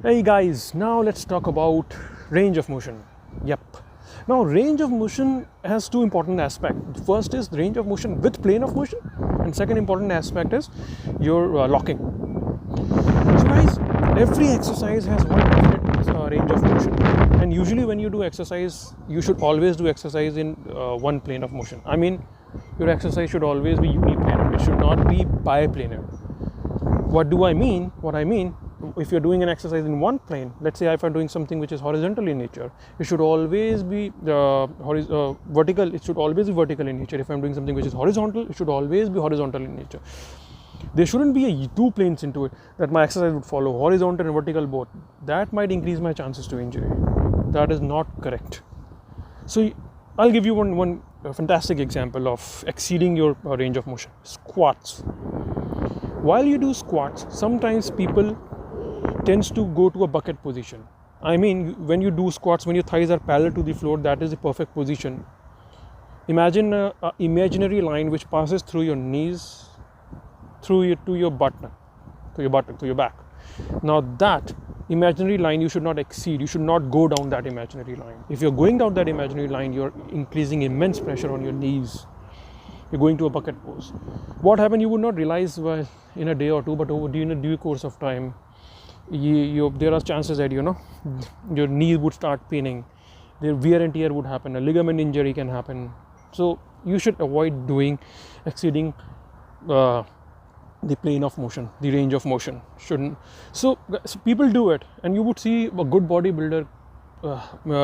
Hey guys, now let's talk about range of motion. Yep. Now range of motion has two important aspects. First is the range of motion with plane of motion, and second important aspect is your locking. So guys, every exercise has one definite range of motion, and usually when you do exercise, you should always do exercise in one plane of motion. I mean, your exercise should always be uniplanar. It should not be biplanar. What do I mean? What I mean, if you're doing an exercise in one plane, let's say if I'm doing something which is horizontal in nature, it should always be vertical. It should always be vertical in nature. If I'm doing something which is horizontal, it should always be horizontal in nature. There shouldn't be two planes into it that my exercise would follow, horizontal and vertical both. That might increase my chances to injury. That is not correct. So I'll give you one fantastic example of exceeding your range of motion. Squats. While you do squats, sometimes people tends to go to a bucket position. I mean, when you do squats, when your thighs are parallel to the floor, that is the perfect position. Imagine an imaginary line which passes through your knees, through to your buttock, to your back. Now that imaginary line you should not exceed. You should not go down that imaginary line. If you're going down that imaginary line, you're increasing immense pressure on your knees. You're going to a bucket pose. What happened, you would not realize in a day or two, but over due course of time, there are chances that your knees would start paining, their wear and tear would happen, a ligament injury can happen. So you should avoid exceeding the plane of motion, the range of motion. Shouldn't. So people do it, and you would see a good bodybuilder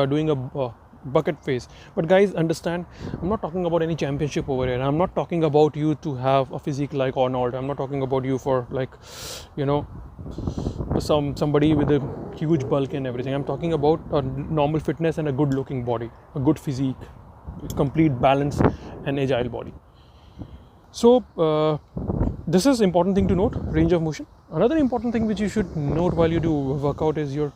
doing a bucket phase. But guys, understand, I'm not talking about any championship over here. I'm not talking about you to have a physique like Arnold. I'm not talking about you for somebody with a huge bulk and everything. I'm talking about a normal fitness and a good looking body, a good physique, complete balance and agile body. So this is important thing to note, range of motion. Another important thing which you should note while you do workout is your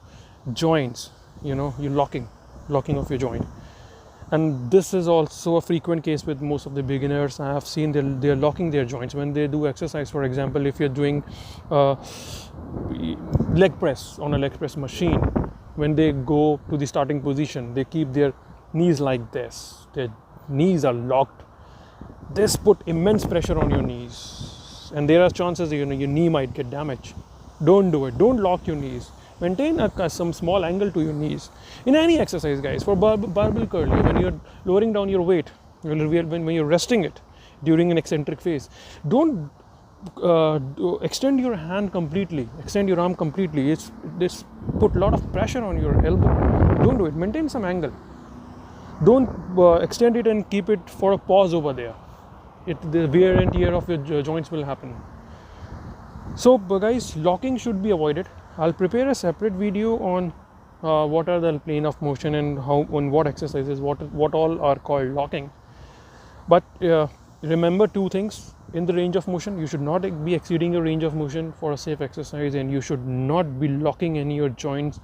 joints, your locking of your joint. And this is also a frequent case with most of the beginners. I have seen they're locking their joints when they do exercise. For example, if you're doing leg press on a leg press machine, when they go to the starting position, they keep their knees like this. Their knees are locked. This put immense pressure on your knees, and there are chances your knee might get damaged. Don't do it. Don't lock your knees. Maintain some small angle to your knees in any exercise, guys. For barbell curl, when you're lowering down your weight, when you're resting it during an eccentric phase, don't extend your hand completely, extend your arm completely. This put a lot of pressure on your elbow. Don't do it. Maintain some angle. Don't extend it and keep it for a pause over there. The wear and tear of your joints will happen. So guys, locking should be avoided. I'll prepare a separate video on what are the plane of motion and how on what exercises what all are called locking. But remember two things: in the range of motion, you should not be exceeding your range of motion for a safe exercise, and you should not be locking any your joints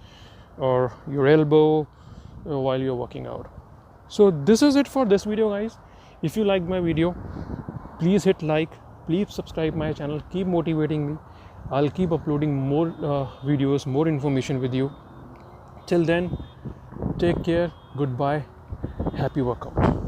or your elbow while you're working out. So this is it for this video, guys. If you like my video, please hit like, please subscribe my channel, keep motivating me. I'll keep uploading more videos, more information with you. Till then, take care, goodbye, happy workout.